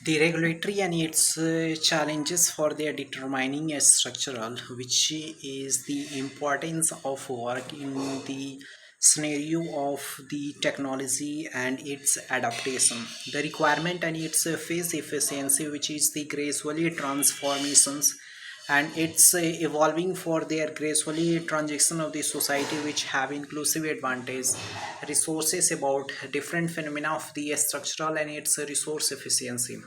The regulatory and its challenges for their determining a structural, which is the importance of work in the scenario of the technology and its adaptation. The requirement and its phase efficiency, which is the gradually transformations and it's evolving for their gracefully transition of the society which have inclusive advantage resources about different phenomena of the structural and its resource efficiency.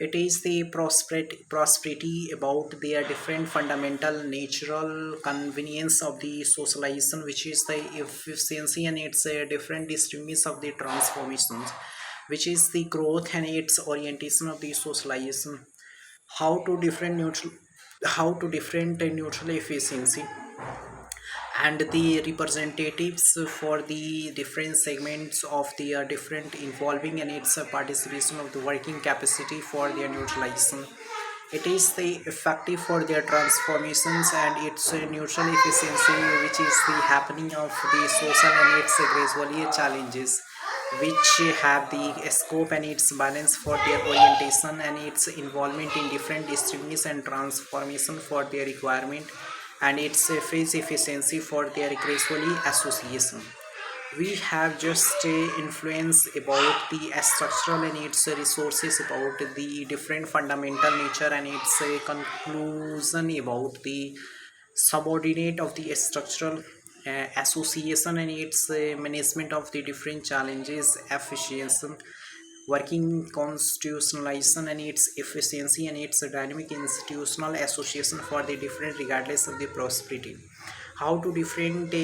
It is the prosperity about their different fundamental natural convenience of the socialization, which is the efficiency and its different streams of the transformations, which is the growth and its orientation of the socialization. How to different neutral efficiency and the representatives for the different segments of the different involving and its participation of the working capacity for their neutralization. It is the effective for their transformations and its neutral efficiency, which is the happening of the social and its gradually challenges which have the scope and its balance for their orientation and its involvement in different streams and transformation for their requirement and its phase efficiency for their gracefully association. We have just influence about the structural and its resources about the different fundamental nature and its conclusion about the subordinate of the structural association and its management of the different challenges efficiency working constitutionalization and its efficiency and its dynamic institutional association for the different regardless of the prosperity. How to different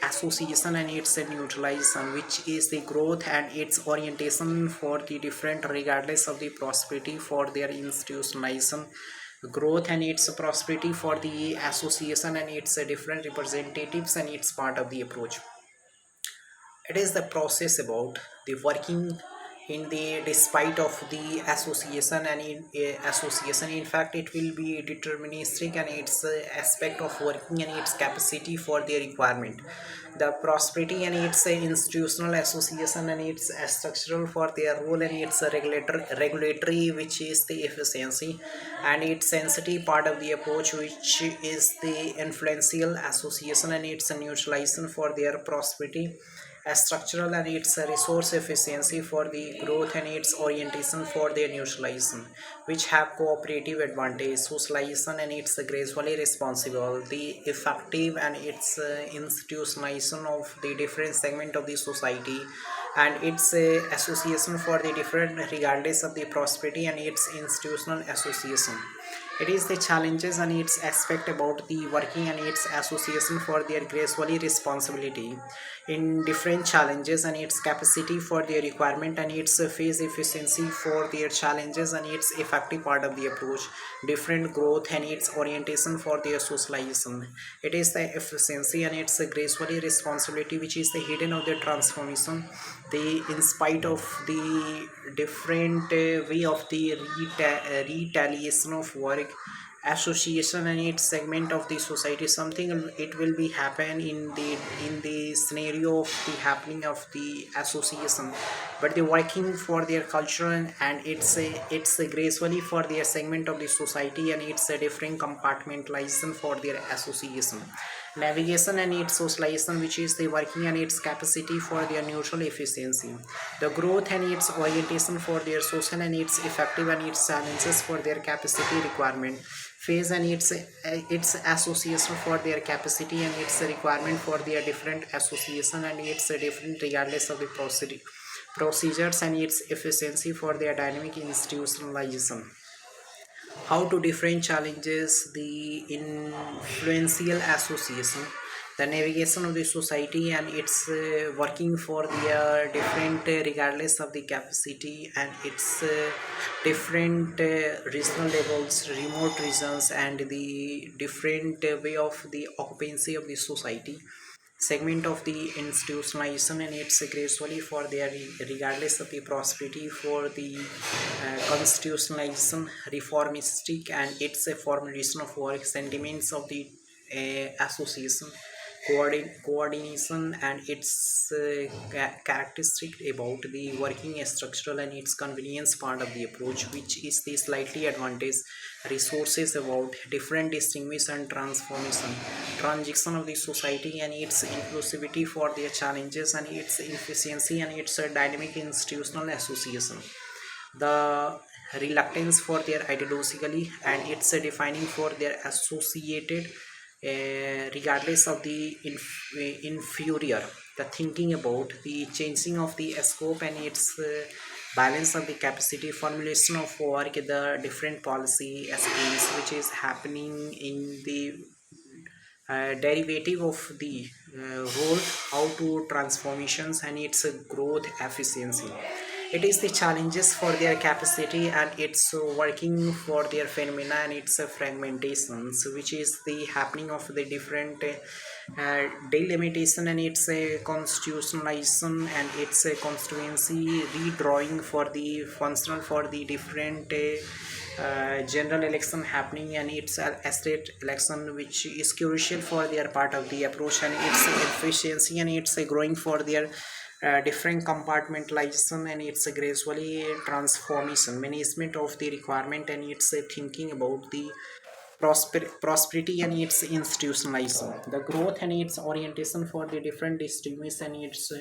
association and its neutralization, which is the growth and its orientation for the different regardless of the prosperity for their institutionalization. Growth and its prosperity for the association and its different representatives and its part of the approach. It is the process about the working in the despite of the association and in association. In fact, it will be deterministic and its aspect of working and its capacity for their requirement. The prosperity and its institutional association and its structural for their role and its regulatory, which is the efficiency and its sensitive part of the approach, which is the influential association and its neutralization for their prosperity as structural and its resource efficiency for the growth and its orientation for their neutralization, which have cooperative advantage socialization and its gracefully responsible the effective and its institutionalization of the different segment of the society and its association for the different regardless of the prosperity and its institutional association. It is the challenges and its aspect about the working and its association for their gracefully responsibility in different challenges and its capacity for their requirement and its phase efficiency for their challenges and its effective part of the approach different growth and its orientation for their socialization. It is the efficiency and its gracefully responsibility which is the hidden of the transformation, the in spite of the different way of the retaliation of work association and its segment of the society. Something it will be happen in the scenario of the happening of the association, but the working for their culture and it's a gracefully for their segment of the society and it's a different compartmentalization for their association. Navigation and its socialization, which is the working and its capacity for their neutral efficiency. The growth and its orientation for their social and its effective and its challenges for their capacity requirement. Phase and its association for their capacity and its requirement for their different association and its different regardless of the procedures and its efficiency for their dynamic institutionalization. How to different challenges the influential association, the navigation of the society and its working for the different regardless of the capacity and its different regional levels remote regions and the different way of the occupancy of the society segment of the institutionalization and its gracefully for their regardless of the prosperity for the constitutionalization reformistic and its a formulation of work sentiments of the association coordination and its characteristic about the working structural and its convenience part of the approach, which is the slightly advantage resources about different distinguish and transformation transition of the society and its inclusivity for their challenges and its efficiency and its dynamic institutional association, the reluctance for their ideologically and it's a defining for their associated regardless of the inferior, the thinking about the changing of the scope and its balance of the capacity formulation of work, the different policy schemes which is happening in the derivative of the role how to transformations and its growth efficiency. It is the challenges for their capacity and its working for their phenomena and its fragmentations, which is the happening of the different delimitation and its constitutionalization and its constituency redrawing for the functional for the different general election happening and its state election, which is crucial for their part of the approach and its efficiency and its growing for their different compartmentalization and its gradually transformation management of the requirement and its thinking about the prosperity and its institutionalization, the growth and its orientation for the different districts and its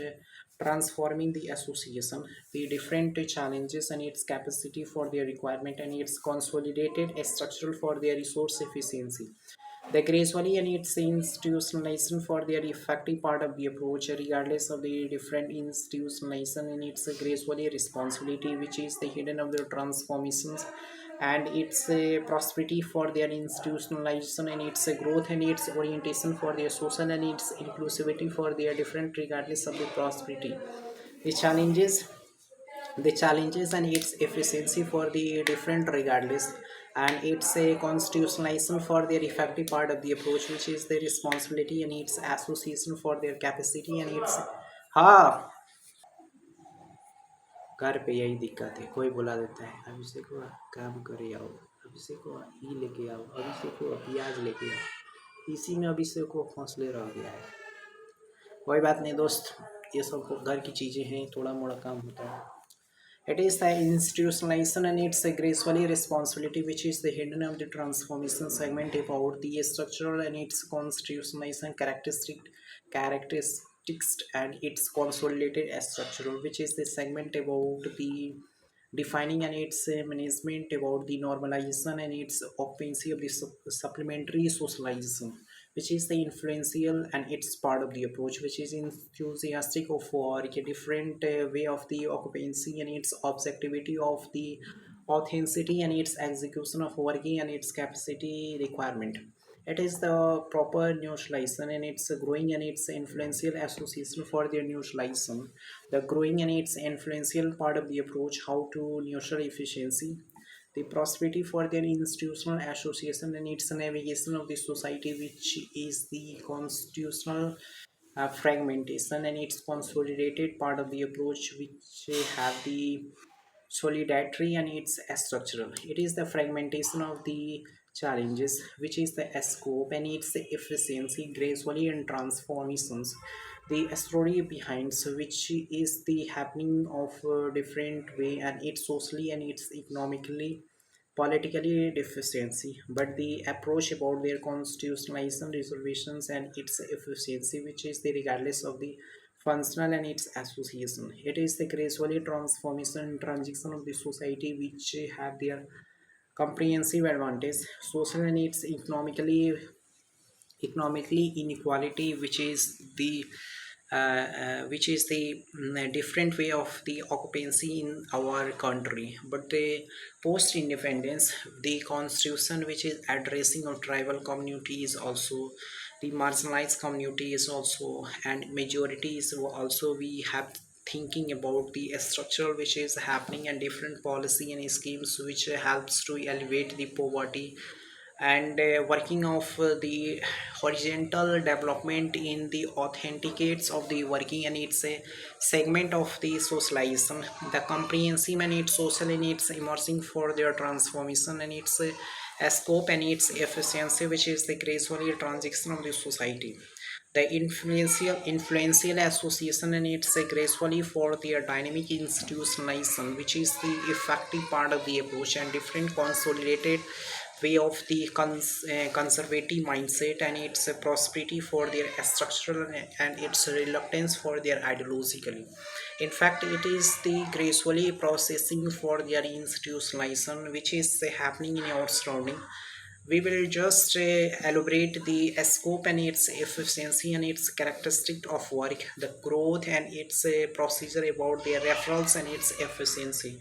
transforming the association, the different challenges and its capacity for their requirement and its consolidated structural for their resource efficiency, the gradually and its institutionalization for their effective part of the approach, regardless of the different institutionalization in its gradually responsibility, which is the hidden of the transformations and its prosperity for their institutionalization and its growth and its orientation for their social and its inclusivity for their different regardless of the prosperity, the challenges and its efficiency for the different regardless and it's a constitutionalization for their effective part of the approach, which is the responsibility and its association for their capacity and its हाँ घर पे यही दिक्कत है, कोई बुला देता है अभिषेक को काम करे आओ, अभिषेक को ही लेके आओ, अभिषेक को प्याज लेके आओ, इसी में अभिषेक को हौसले रह गया है। कोई बात नहीं दोस्त, ये सब घर की चीज़ें हैं, थोड़ा मोड़ा काम होता है। It is the institutionalization and its gracefully responsibility, which is the hidden of the transformation segment about the structural and its constitutionalization characteristics and its consolidated structural, which is the segment about the defining and its management about the normalization and its occupancy of the supplementary socialization, which is the influential and it's part of the approach, which is enthusiastic of work, a different way of the occupancy and its objectivity of the authenticity and its execution of working and its capacity requirement. It is the proper neutralization and its growing and its influential association for their neutralization, the growing and its influential part of the approach how to neutral efficiency, the prosperity for their institutional association and its navigation of the society, which is the constitutional fragmentation and its consolidated part of the approach, which have the solidarity and its structural. It is the fragmentation of the challenges, which is the scope and its efficiency gradually and transformations. The story behind so which is the happening of a different way and it's socially and it's economically politically deficiency, but the approach about their constitutionalization reservations and its efficiency, which is the regardless of the functional and its association. It is the gradually transformation and transition of the society which have their comprehensive advantage, social and its economically inequality, which is the different way of the occupancy in our country. But the post independence, the constitution which is addressing of tribal communities also, the marginalized communities also and majorities also, we have thinking about the structural which is happening and different policy and schemes which helps to elevate the poverty and working of the horizontal development in the authenticates of the working and it's a segment of the socialization, the comprehensive and its social and its immersing for their transformation and its scope and its efficiency, which is the gradually transition of the society, The influential association and it's a gracefully for their dynamic institutionalization, which is the effective part of the approach and different consolidated way of the conservative mindset and its prosperity for their structural and its reluctance for their ideologically. In fact, it is the gracefully processing for their institutionalization which is happening in our surrounding. We will just elaborate the scope and its efficiency and its characteristic of work, the growth and its procedure about their referrals and its efficiency,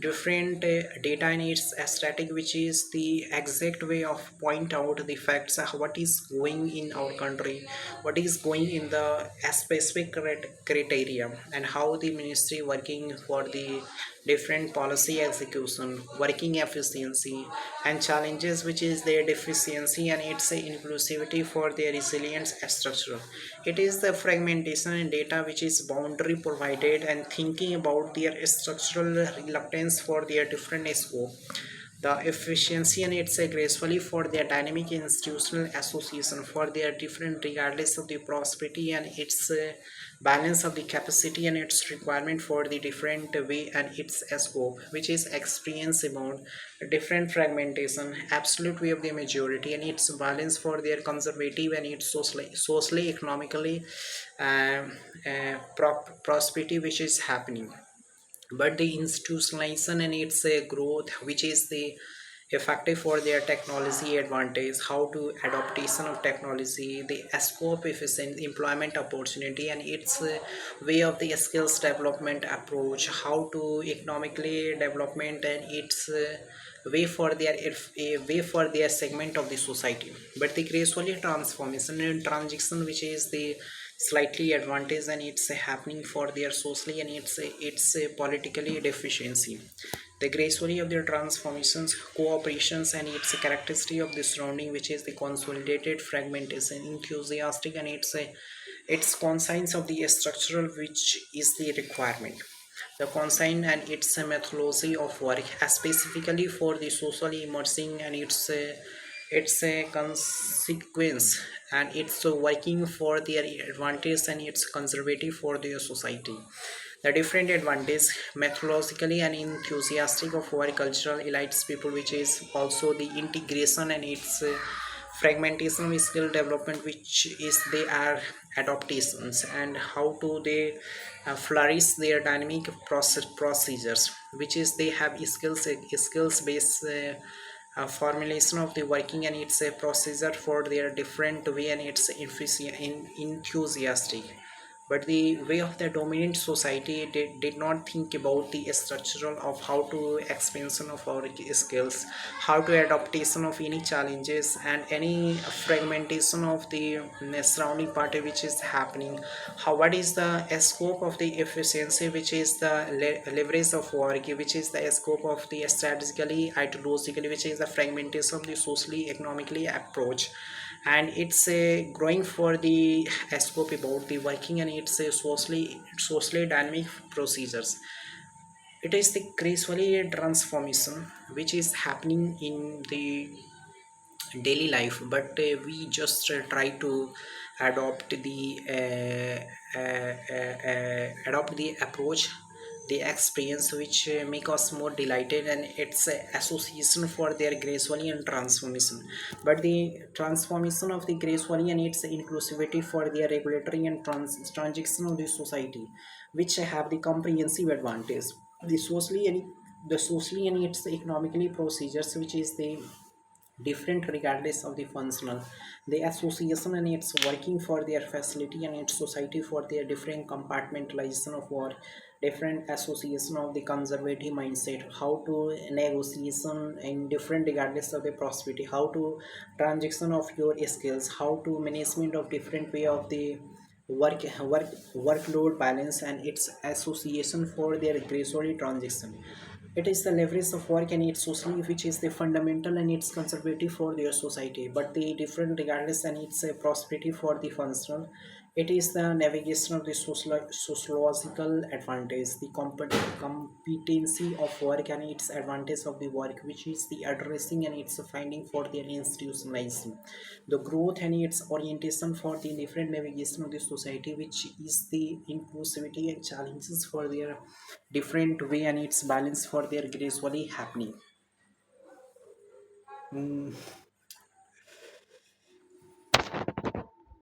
different data and its aesthetic, which is the exact way of point out the facts of what is going in our country, what is going in the specific criteria, and how the ministry working for the different policy execution, working efficiency, and challenges which is their deficiency and its inclusivity for their resilience structure. It is the fragmentation in data which is boundary provided and thinking about their structural reluctance for their different scope, the efficiency and it's a gracefully for their dynamic institutional association for their different regardless of the prosperity and its balance of the capacity and its requirement for the different way and its scope, which is experience amount, different fragmentation, absolute way of the majority and its balance for their conservative and its socially economically uh, prosperity which is happening. But the institutionalization and its growth which is the effective for their technology advantage, how to adaptation of technology, the scope efficient employment opportunity and its way of the skills development approach, how to economically development and its way for their a way for their segment of the society. But the gracefully transformation and transition which is the slightly advantage and it's happening for their socially and it's politically deficiency, the gracefully of their transformations, cooperations and its characteristic of the surrounding which is the consolidated fragmentation enthusiastic and its conscience of the structural which is the requirement, the consign and its methodology of work specifically for the socially emerging and its a consequence and it's working for their advantage and it's conservative for their society, the different advantage methodologically and enthusiastic of our cultural elites people which is also the integration and its fragmentation with skill development which is they are adaptations and how to they flourish their dynamic procedures which is they have skills based formulation of the working and it's a procedure for their different way and it's enthusiastic. But the way of the dominant society did not think about the structural of how to expansion of our skills, how to adaptation of any challenges and any fragmentation of the surrounding party which is happening, how what is the scope of the efficiency which is the leverage of work which is the scope of the strategically ideologically which is the fragmentation of the socially economically approach, and it's a growing for the scope about the working and it's a socially dynamic procedures. It is the gracefully transformation which is happening in the daily life, but we just try to adopt the adopt the approach, the experience which make us more delighted and it's a association for their gracefully and transformation. But the transformation of the gracefully and its inclusivity for their regulatory and transaction of the society which have the comprehensive advantage, the socially and its economically procedures which is the different regardless of the functional, the association and its working for their facility and its society for their different compartmentalization of work, different association of the conservative mindset, how to negotiation in different regardless of the prosperity, how to transaction of your skills, how to management of different way of the workload balance and its association for their gradually transition. It is the leverage of work and its socially which is the fundamental and its conservative for their society, but the different regardless and its prosperity for the functional. It is the navigation of the sociological advantage, the competency of work and its advantage of the work, which is the addressing and its finding for the institutionalizing, the growth and its orientation for the different navigation of the society, which is the inclusivity and challenges for their different way and its balance for their gradually happening.